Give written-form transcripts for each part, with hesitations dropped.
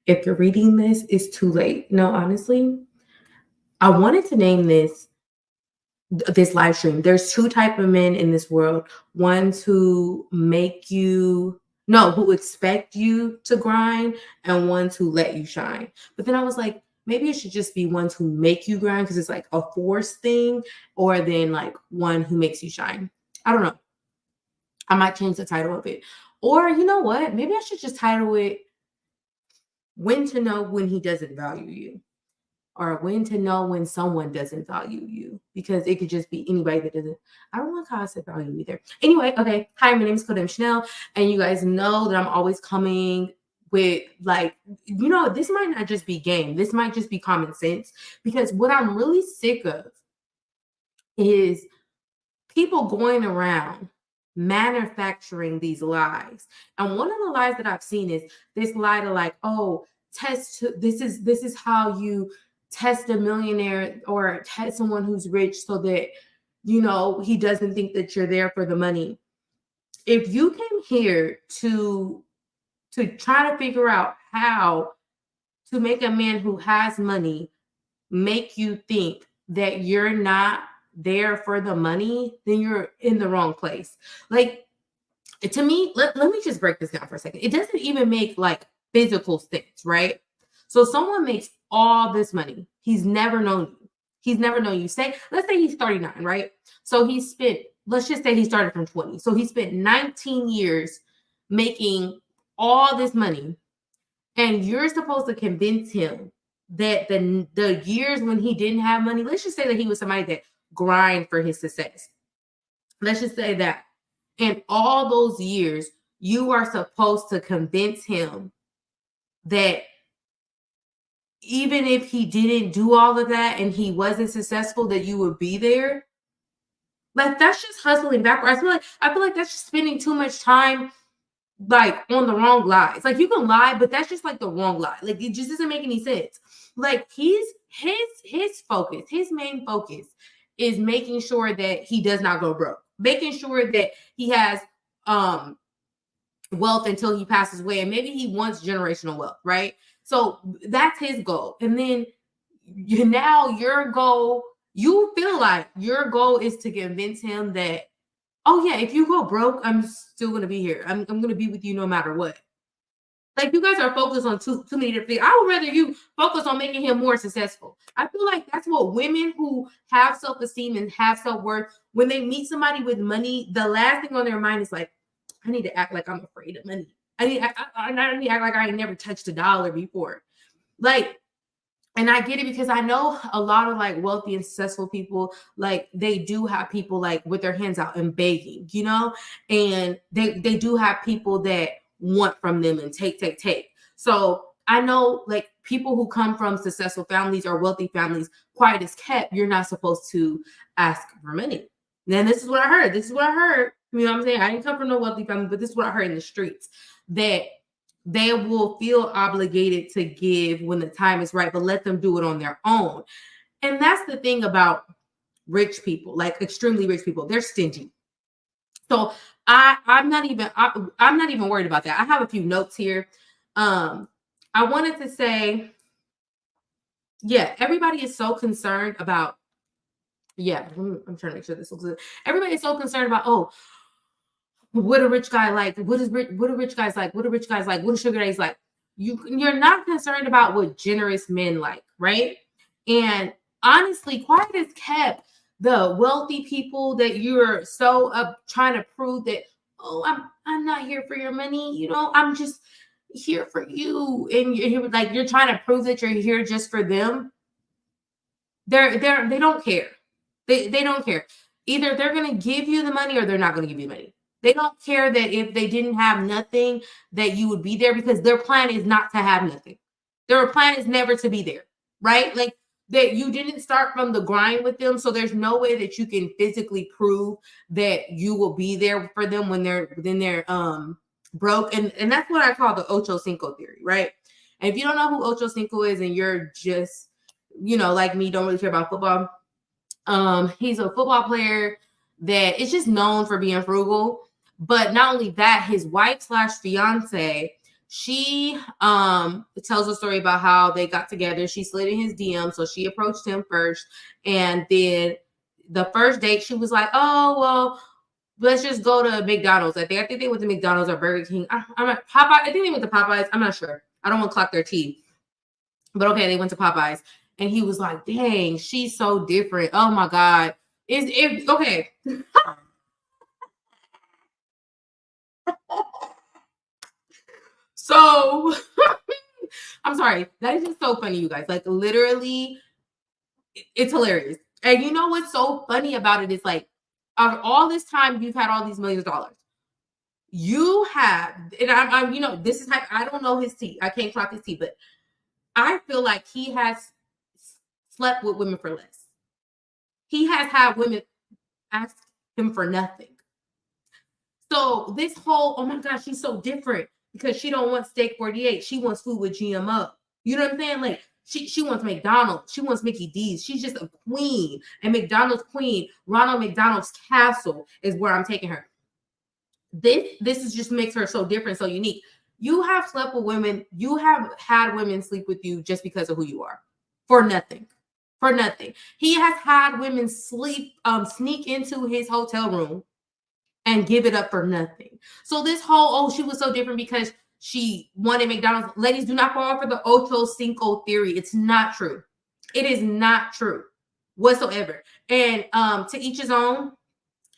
If you're reading this, it's too late. No, honestly, I wanted to name this live stream. There's two type of men in this world. Ones who make you no, who expect you to grind, and ones who let you shine. But then I was like, maybe it should just be ones who make you grind because it's like a forced thing, or then like one who makes you shine. I don't know. I might change the title of it. Or you know what? Maybe I should just title it When to Know When He Doesn't Value You, or when to know when someone doesn't value you, because it could just be anybody that doesn't. I don't like how I said value either. Anyway, okay. Hi, my name is Codem Chanel, and you guys know that I'm always coming with like, this might not just be game. This might just be common sense, because what I'm really sick of is people going around manufacturing these lies. And one of the lies that I've seen is this lie to like, oh, this is how you test a millionaire or test someone who's rich so that he doesn't think that you're there for the money. If you came here to try to figure out how to make a man who has money make you think that you're not there for the money, then you're in the wrong place. Like, to me, let me just break this down for a second. It doesn't even make like physical sense, right? So someone makes all this money. He's never known you. He's never known you. Let's say he's 39, right? So let's just say he started from 20. So he spent 19 years making all this money. And you're supposed to convince him that the years when he didn't have money, let's just say that he was somebody that grind for his success. Let's just say that in all those years, you are supposed to convince him that even if he didn't do all of that and he wasn't successful, that you would be there. Like, that's just hustling backwards. I feel like that's just spending too much time like on the wrong lies. Like, you can lie, but that's just like the wrong lie. Like, it just doesn't make any sense. Like, his focus, his main focus is making sure that he does not go broke, making sure that he has wealth until he passes away, and maybe he wants generational wealth, right? So that's his goal. And then your goal, you feel like your goal is to convince him that, oh yeah, if you go broke, I'm still gonna be here. I'm gonna be with you no matter what. Like, you guys are focused on too many different things. I would rather you focus on making him more successful. I feel like that's what women who have self-esteem and have self-worth, when they meet somebody with money, the last thing on their mind is like, I need to act like I'm afraid of money. I need to act like I ain't never touched a dollar before. Like, and I get it, because I know a lot of like wealthy and successful people, like they do have people like with their hands out and begging, and they do have people that want from them and take. So I know like people who come from successful families or wealthy families, quiet as kept, you're not supposed to ask for money. Then this is what I heard. You know what I'm saying? I didn't come from no wealthy family, but this is what I heard in the streets, that they will feel obligated to give when the time is right, but let them do it on their own. And that's the thing about rich people, like extremely rich people. They're stingy. So I'm not even worried about that. I have a few notes here. I wanted to say, yeah, everybody is so concerned about, I'm trying to make sure this looks good. Everybody is so concerned about, oh, what a rich guy like? What do rich guys like? What do rich guys like? What do sugar daddies like? You're not concerned about what generous men like, right? And honestly, quiet as kept, the wealthy people that you're so trying to prove that, oh, I'm not here for your money, I'm just here for you, and you're trying to prove that you're here just for them. They don't care. They don't care. Either they're gonna give you the money or they're not gonna give you the money. They don't care that if they didn't have nothing, that you would be there, because their plan is not to have nothing. Their plan is never to be there, right? Like, that you didn't start from the grind with them, so there's no way that you can physically prove that you will be there for them when they're broke. And that's what I call the Ocho Cinco theory, right? And if you don't know who Ocho Cinco is, and you're just, like me, don't really care about football, he's a football player that is just known for being frugal. But not only that, his wife / fiance she tells a story about how they got together. She slid in his DM, so she approached him first, and then the first date she was like, oh well, let's just go to McDonald's. I think they went to McDonald's or Burger King. I'm not Popeye. I think they went to Popeyes. I'm not sure. I don't want to clock their teeth. But okay, they went to Popeyes. And he was like, dang, she's so different. Oh my God. Okay. So I'm sorry. That is just so funny, you guys. Like literally, it's hilarious. And you know what's so funny about it is like, of all this time you've had all these millions of dollars. You have, and I'm you know, this is how I don't know his tea. I can't clock his tea, but I feel like he has slept with women for less. He has had women ask him for nothing. So this whole, oh my gosh, she's so different because she don't want steak 48. She wants food with GMO. You know what I'm saying? Like she wants McDonald's. She wants Mickey D's. She's just a queen. And McDonald's queen, Ronald McDonald's castle is where I'm taking her. This is just makes her so different, so unique. You have slept with women. You have had women sleep with you just because of who you are, for nothing. For nothing. He has had women sneak into his hotel room and give it up for nothing. So this whole, oh, she was so different because she wanted McDonald's. Ladies, do not fall for the Ocho Cinco theory. It's not true. It is not true whatsoever. And to each his own,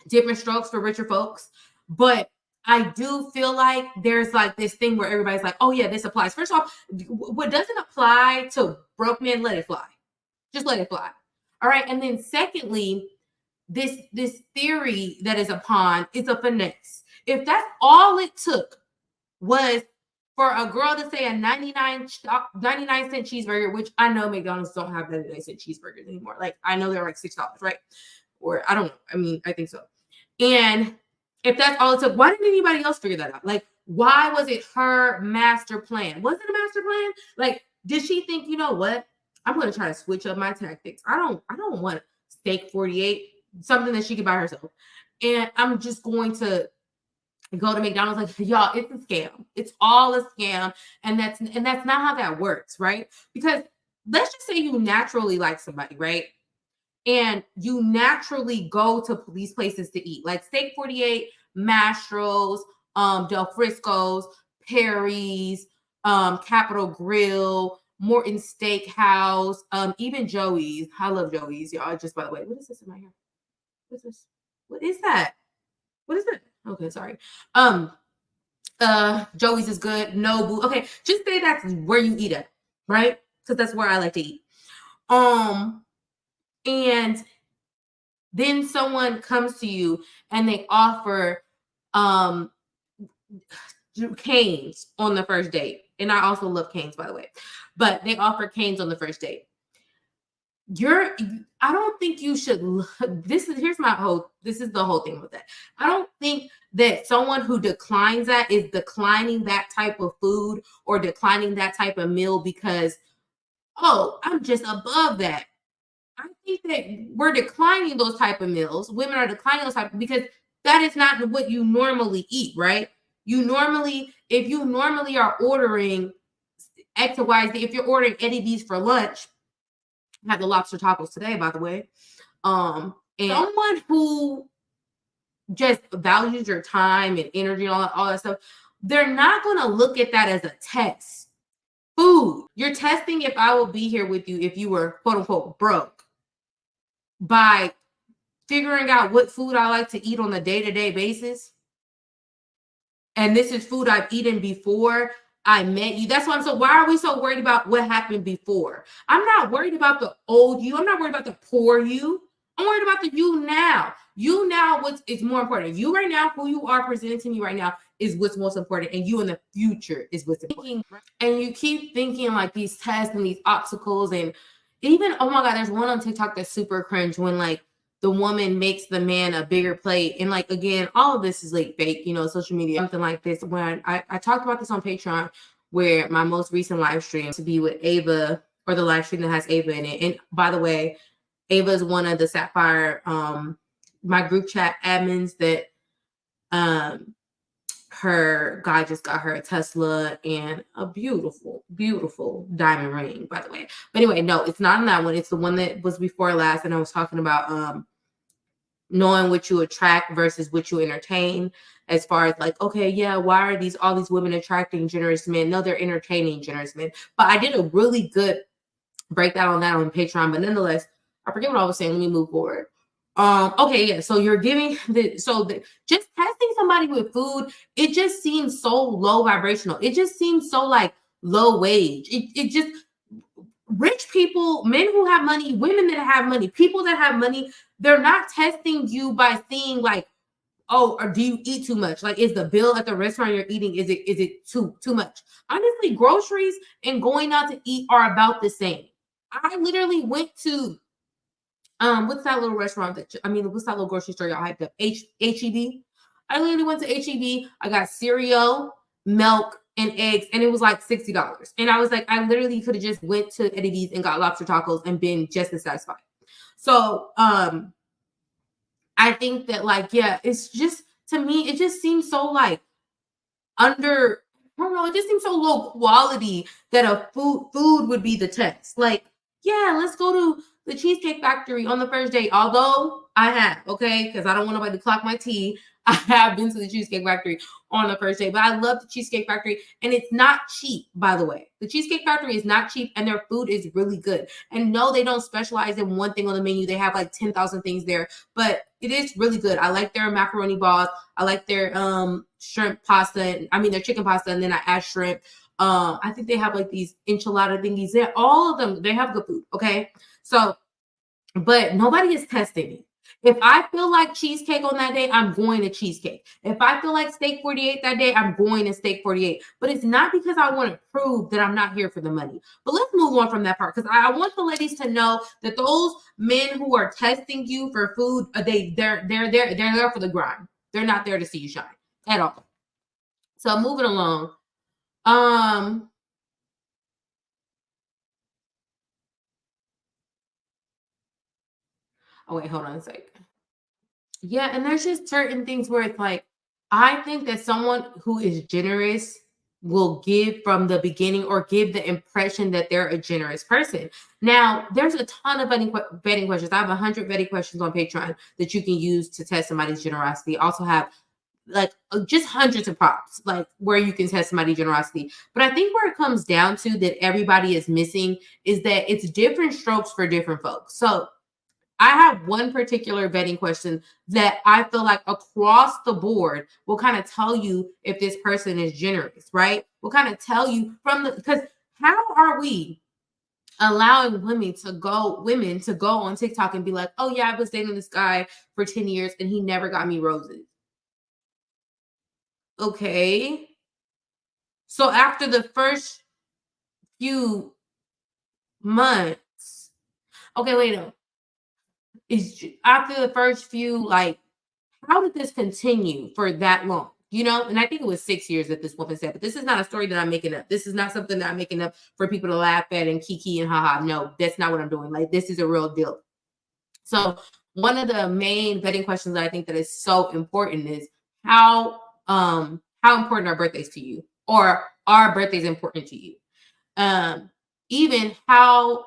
different strokes for richer folks. But I do feel like there's like this thing where everybody's like, oh yeah, this applies. First off, what doesn't apply to broke men, let it fly. Just let it fly. All right. And then secondly, this theory that is upon is a finesse. If that's all it took was for a girl to say a 99 cent cheeseburger, which I know McDonald's don't have 99 cent cheeseburgers anymore. Like I know they're like $6, right? Or I don't know. I mean, I think so. And if that's all it took, why didn't anybody else figure that out? Like, why was it her master plan? Was it a master plan? Like, did she think, you know what? I'm going to try to switch up my tactics. I don't want steak 48, something that she could buy herself. And I'm just going to go to McDonald's like, y'all, it's a scam. It's all a scam. And that's not how that works, right? Because let's just say you naturally like somebody, right? And you naturally go to these places to eat, like Steak 48, Mastro's, Del Frisco's, Perry's, Capitol Grill, Morton Steakhouse, even Joey's. I love Joey's, y'all. Just by the way, what is this in my hair? What's this? What is that? What is that? Okay, sorry. Joey's is good. Nobu. Okay, just say that's where you eat it, right? Because that's where I like to eat. And then someone comes to you and they offer canes on the first date. And I also love canes, by the way. But they offer canes on the first date. I don't think you should. This is the whole thing with that. I don't think that someone who declines that is declining that type of food or declining that type of meal because, oh, I'm just above that. I think that we're declining those type of meals. Women are declining those type because that is not what you normally eat, right? If you normally are ordering X or Y, Z, if you're ordering Eddie V's for lunch, I had the lobster tacos today, by the way. And someone who just values your time and energy and all that stuff, they're not going to look at that as a test. Food. You're testing if I will be here with you if you were quote unquote broke by figuring out what food I like to eat on a day-to-day basis. And this is food I've eaten before I met you. That's why why are we so worried about what happened before? I'm not worried about the old you. I'm not worried about the poor you. I'm worried about the you now. You now, what is more important? You right now, who you are presenting to me right now is what's most important. And you in the future is what's important. And you keep thinking like these tests and these obstacles. And even, oh my God, there's one on TikTok that's super cringe when like the woman makes the man a bigger plate. And like, again, all of this is like fake, social media, something like this. When I talked about this on Patreon, where my most recent live stream to be with Ava, or the live stream that has Ava in it. And by the way, Ava is one of the Sapphire, my group chat admins that her guy just got her a Tesla and a beautiful, beautiful diamond ring, by the way. But anyway, no, it's not in that one. It's the one that was before last, and I was talking about knowing what you attract versus what you entertain. As far as like, okay, yeah, why are all these women attracting generous men? No, they're entertaining generous men. But I did a really good breakdown on that on Patreon. But nonetheless, I forget what I was saying. Let me move forward. Okay, yeah. So you're giving just testing somebody with food, it just seems so low vibrational. It just seems so like low wage. It just rich people, men who have money, women that have money, people that have money, they're not testing you by seeing like, oh, or do you eat too much? Like, is the bill at the restaurant you're eating, is it too much? Honestly, groceries and going out to eat are about the same. I literally went to what's that little restaurant what's that little grocery store y'all hyped up? HEB. I literally went to HEB. I got cereal, milk, and eggs, and it was like $60. And I was like, I literally could have just went to Eddie V's and got lobster tacos and been just as satisfied. So I think that like, yeah, it's just, to me, it just seems so like under, I don't know, it just seems so low quality that a food would be the test. Like, yeah, let's go to the Cheesecake Factory on the first date. Although I have, okay, because I don't want nobody to clock my tea. I have been to the Cheesecake Factory on the first date, but I love the Cheesecake Factory, and it's not cheap, by the way. The Cheesecake Factory is not cheap, and their food is really good. And no, they don't specialize in one thing on the menu. They have like 10,000 things there, but it is really good. I like their macaroni balls. I like their shrimp pasta. Their chicken pasta, and then I add shrimp. I think they have like these enchilada thingies. All of them, they have good food. Okay, so, but nobody is testing me. If I feel like cheesecake on that day, I'm going to cheesecake. If I feel like steak 48 that day, I'm going to steak 48. But it's not because I want to prove that I'm not here for the money. But let's move on from that part, because I want the ladies to know that those men who are testing you for food, they're there for the grind. They're not there to see you shine at all. So moving along. Oh wait, hold on a second. Yeah, and there's just certain things where it's like, I think that someone who is generous will give from the beginning or give the impression that they're a generous person. Now, there's a ton of vetting questions. I have 100 vetting questions on Patreon that you can use to test somebody's generosity. I also have like just hundreds of prompts, like where you can test somebody's generosity. But I think where it comes down to that everybody is missing is that it's different strokes for different folks. So I have one particular vetting question that I feel like across the board will kind of tell you if this person is generous, right? Will kind of tell you because how are we allowing women to go on TikTok and be like, oh yeah, I was dating this guy for 10 years and he never got me roses. Okay. So after the first few months, okay, wait, no. Is after the first few, like, how did this continue for that long? You know, and I think it was 6 years that this woman said, but this is not a story that I'm making up. This is not something that I'm making up for people to laugh at and kiki and haha. No, that's not what I'm doing. Like, this is a real deal. So one of the main vetting questions that I think that is so important is how important are birthdays to you, or are birthdays important to you? Even how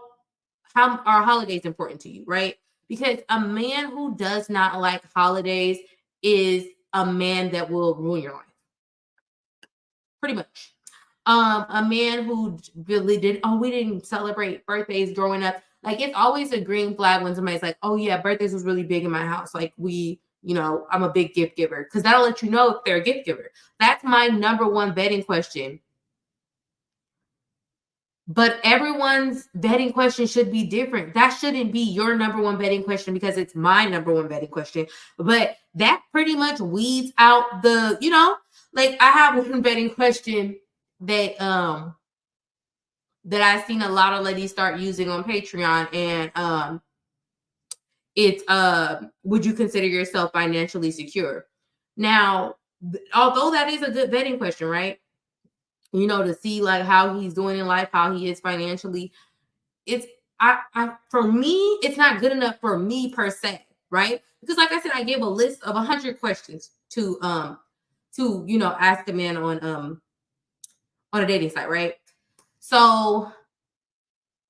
are holidays important to you, right? Because a man who does not like holidays is a man that will ruin your life. Pretty much. A man who really we didn't celebrate birthdays growing up. Like, it's always a green flag when somebody's like, oh yeah, birthdays was really big in my house. Like, I'm a big gift giver, because that'll let you know if they're a gift giver. That's my number one vetting question. But everyone's vetting question should be different. That shouldn't be your number one vetting question because it's my number one vetting question. But that pretty much weeds out like, I have one vetting question that that I've seen a lot of ladies start using on Patreon, and it's would you consider yourself financially secure? Now, although that is a good vetting question, right? To see like how he's doing in life, how he is financially. It's for me, it's not good enough for me per se, right? Because like I said, I gave a list of 100 questions to to, you know, ask a man on a dating site, right? So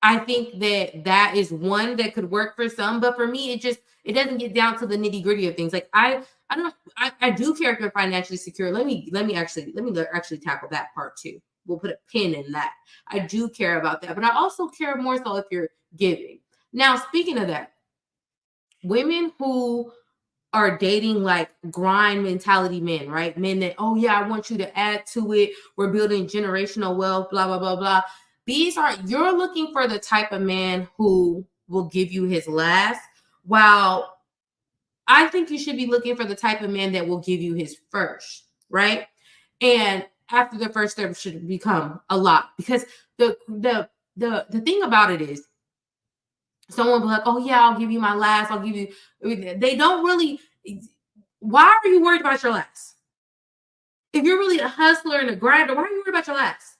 I think that is one that could work for some, but for me, it doesn't get down to the nitty gritty of things. Like I do care if you're financially secure. Let me actually tackle that part too. We'll put a pin in that. I do care about that, but I also care more so if you're giving. Now, speaking of that, women who are dating like grind mentality men, right? Men that, oh yeah, I want you to add to it. We're building generational wealth, blah, blah, blah, blah. You're looking for the type of man who will give you his last, while I think you should be looking for the type of man that will give you his first, right? And after the first step should become a lot, because the thing about it is, someone will be like, oh yeah, I'll give you my last, I'll give you, they don't really, why are you worried about your last? If you're really a hustler and a grinder, why are you worried about your last?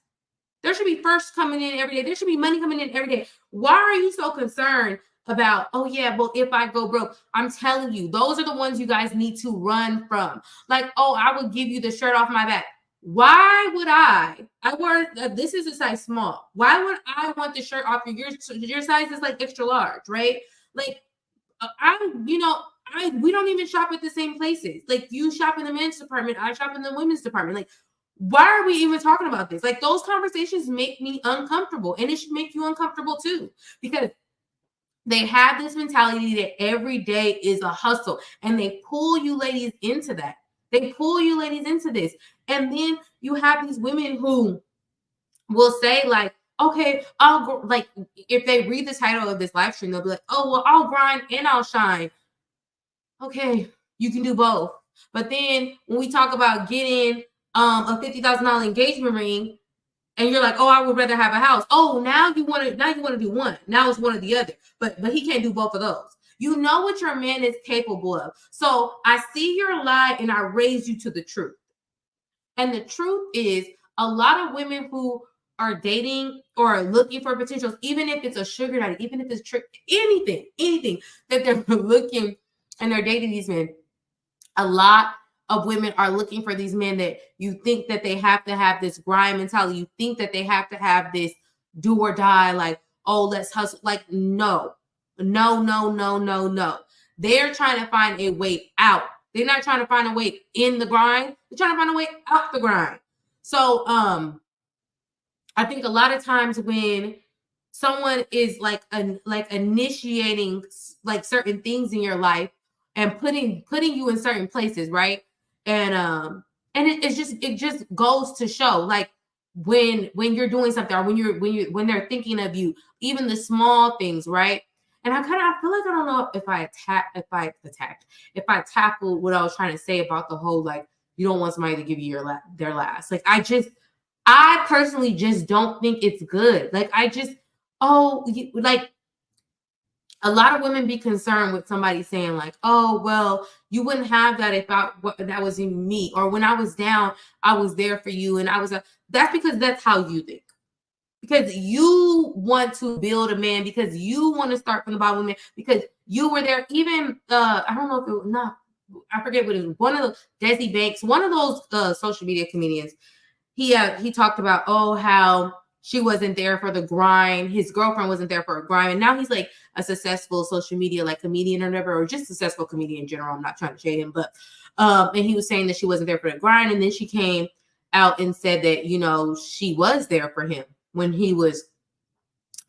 There should be first coming in every day. There should be money coming in every day. Why are you so concerned about, oh yeah, well, if I go broke? I'm telling you, those are the ones you guys need to run from. Like, oh, I would give you the shirt off my back. Why would I wear, this is a size small. Why would I want the shirt off your size is like extra large, right? Like, we don't even shop at the same places. Like, you shop in the men's department, I shop in the women's department. Like, why are we even talking about this? Like, those conversations make me uncomfortable, and it should make you uncomfortable too, because they have this mentality that every day is a hustle, and they pull you ladies into that. They pull you ladies into this. And then you have these women who will say, like, okay, I'll go, like, if they read the title of this live stream, they'll be like, oh, well, I'll grind and I'll shine. Okay, you can do both. But then when we talk about getting a $50,000 engagement ring, and you're like, oh, I would rather have a house. Oh, now you want to do one. Now it's one or the other. But he can't do both of those. You know what your man is capable of. So I see your lie and I raise you to the truth. And the truth is, a lot of women who are dating or looking for potentials, even if it's a sugar daddy, even if it's anything that they're looking and they're dating these men, a lot of women are looking for these men that you think that they have to have this grind mentality. You think that they have to have this do or die, like, oh, let's hustle. Like, no. They're trying to find a way out. They're not trying to find a way in the grind. They're trying to find a way out the grind. So I think a lot of times when someone is like initiating like certain things in your life and putting you in certain places, right? And it just goes to show, like, when you're doing something, or when they're thinking of you, even the small things, right? And I feel like I don't know if I tackled what I was trying to say about the whole, like, you don't want somebody to give you their last. Like, I personally just don't think it's good. Like, like, a lot of women be concerned with somebody saying, like, oh, well, you wouldn't have that if that was in me, or when I was down, I was there for you. And that's because that's how you think. Because you want to build a man, because you want to start from the bottom, man, because you were there. Even I don't know if it was not, I forget what it was. One of the Desi Banks, one of those social media comedians, he talked about, oh, how she wasn't there for the grind. His girlfriend wasn't there for a grind, and now he's like a successful social media like comedian or whatever, or just successful comedian in general. I'm not trying to shade him, but and he was saying that she wasn't there for the grind, and then she came out and said that, you know, she was there for him when he was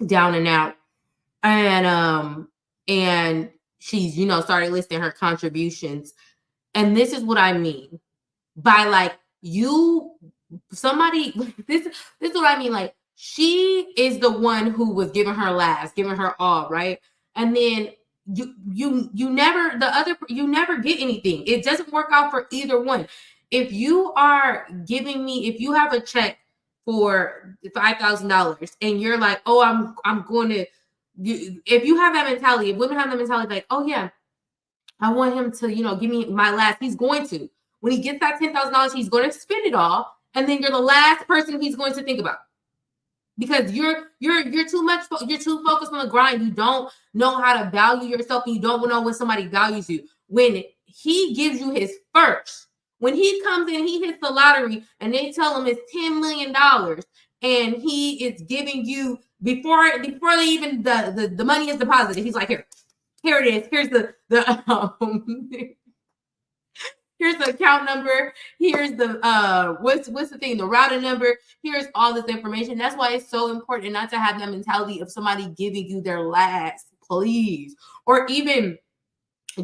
down and out. And she's, you know, started listing her contributions. And this is what I mean by, like, this is what I mean. Like, she is the one who was giving her last, giving her all, right? And then you never get anything. It doesn't work out for either one. If you have a check for $5,000 and you're like, oh, I'm going to, if you have that mentality, if women have that mentality, like, oh yeah, I want him to, you know, give me my last, he's going to, when he gets that $10,000, he's going to spend it all. And then you're the last person he's going to think about, because you're too focused on the grind. You don't know how to value yourself, and you don't know when somebody values you. When he gives you his first, When he comes in, he hits the lottery and they tell him it's $10 million and he is giving you before they even the money is deposited. He's like, here it is. Here's the here's the account number. Here's the what's the thing, the routing number. Here's all this information. That's why it's so important not to have that mentality of somebody giving you their last, please, or even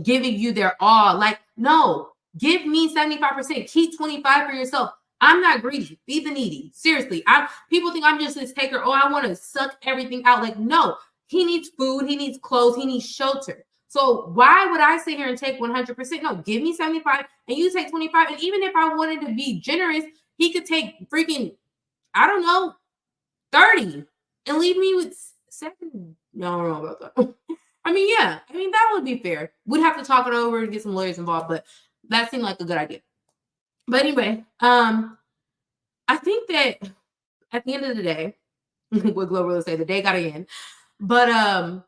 giving you their all. Like, no, give me 75%. Keep 25 for yourself. I'm not greedy. Feed the needy. Seriously. People think I'm just this taker. Oh, I want to suck everything out. Like, no, he needs food, he needs clothes, he needs shelter. So why would I sit here and take 100%? No, give me 75 and you take 25. And even if I wanted to be generous, he could take freaking, I don't know, 30 and leave me with 7. No, I don't know about that. Yeah. That would be fair. We'd have to talk it over and get some lawyers involved, but that seemed like a good idea. But anyway, I think that at the end of the day, what Glover will say, the day got to end. But I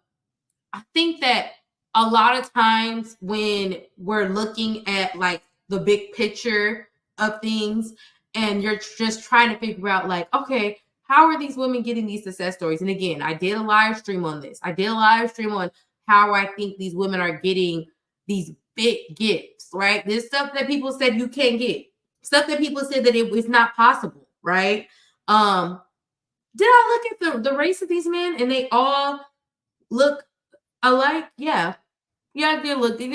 think that a lot of times when we're looking at like the big picture of things and you're just trying to figure out like, okay, how are these women getting these success stories? And again, I did a live stream on this. I did a live stream on how I think these women are getting these big gifts, right? This stuff that people said you can't get. Stuff that people said that it's not possible, right? Did I look at the race of these men and they all look alike? Yeah. Yeah, I did look. I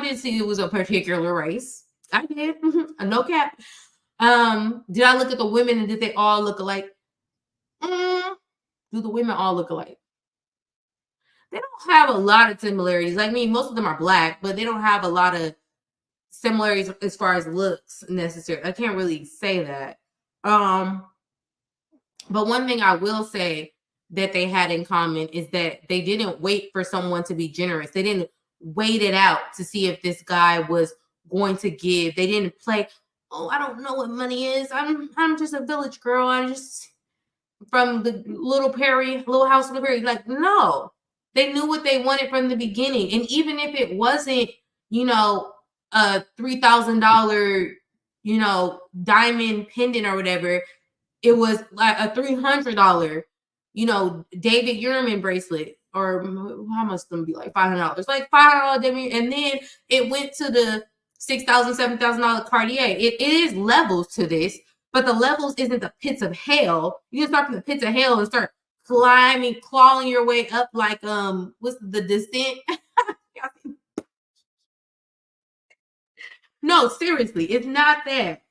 did see it was a particular race. I did. No cap. Did I look at the women and did they all look alike? Do the women all look alike? They don't have a lot of similarities. Like me, most of them are black, but they don't have a lot of similarities as far as looks necessarily. I can't really say that. But one thing I will say that they had in common is that they didn't wait for someone to be generous. They didn't wait it out to see if this guy was going to give. They didn't play, oh, I don't know what money is. I'm just a village girl. I'm just from the little house in the prairie. Like, no. They knew what they wanted from the beginning. And even if it wasn't, a $3,000, diamond pendant or whatever, it was like a $300, David Yurman bracelet, or how much them be like $500, like $500, and then it went to the $6,000, $7,000 Cartier. It is levels to this, but the levels isn't the pits of hell. You just start from the pits of hell and start climbing, clawing your way up like what's the Descent? No, seriously, it's not that.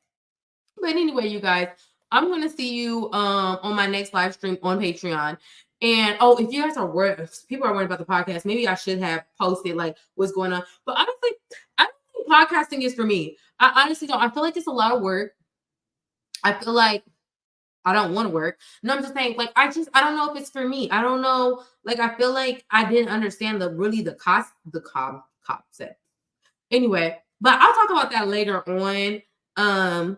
But anyway, you guys, I'm gonna see you on my next live stream on Patreon. And if you guys are worried, if people are worried about the podcast, maybe I should have posted like what's going on. But honestly, I don't think podcasting is for me. I honestly don't. I feel like it's a lot of work. I feel like I don't want to work. No, I'm just saying, like, I don't know if it's for me. I don't know. Like, I feel like I didn't understand the concept. Anyway, but I'll talk about that later on.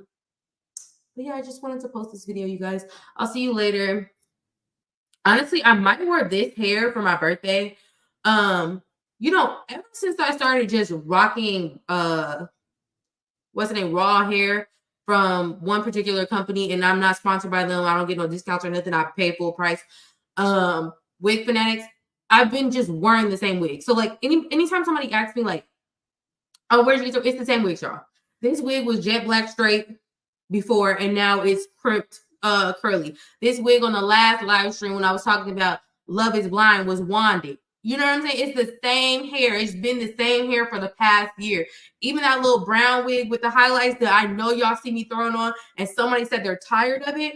But yeah, I just wanted to post this video, you guys. I'll see you later. Honestly, I might wear this hair for my birthday. Ever since I started just rocking what's the name, raw hair from one particular company, and I'm not sponsored by them. I don't get no discounts or nothing. I pay full price. Wig Fanatics. I've been just wearing the same wig. So like anytime somebody asks me like, oh, where's your wig? It's the same wig, y'all. This wig was jet black straight before, and now it's crimped curly. This wig on the last live stream when I was talking about Love is Blind was wanded. You know what I'm saying? It's the same hair. It's been the same hair for the past year. Even that little brown wig with the highlights that I know y'all see me throwing on, and somebody said they're tired of it.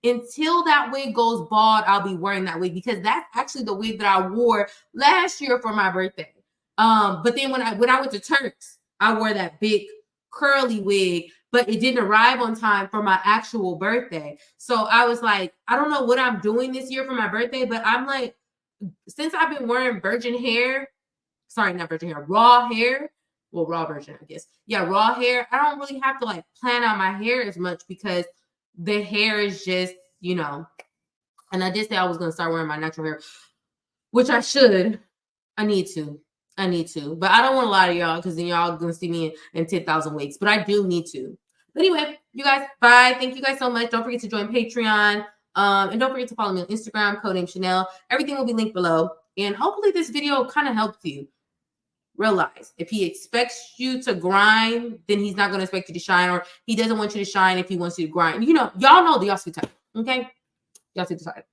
Until that wig goes bald, I'll be wearing that wig because that's actually the wig that I wore last year for my birthday. But then when I went to Turks, I wore that big curly wig, but it didn't arrive on time for my actual birthday. So I was like, I don't know what I'm doing this year for my birthday, but I'm like, since I've been wearing raw hair. Well, raw version, I guess. Yeah, raw hair. I don't really have to like plan out my hair as much because the hair is just, and I did say I was going to start wearing my natural hair, which I should. I need to. I need to, but I don't want a lot of y'all because then y'all gonna see me in 10,000 weeks. But I do need to. But anyway, you guys, bye. Thank you guys so much. Don't forget to join Patreon. And don't forget to follow me on Instagram, codename Chanel. Everything will be linked below. And hopefully this video kind of helps you realize if he expects you to grind, then he's not going to expect you to shine, or he doesn't want you to shine if he wants you to grind. You know, y'all know the y'all see type. Okay? Y'all see the type.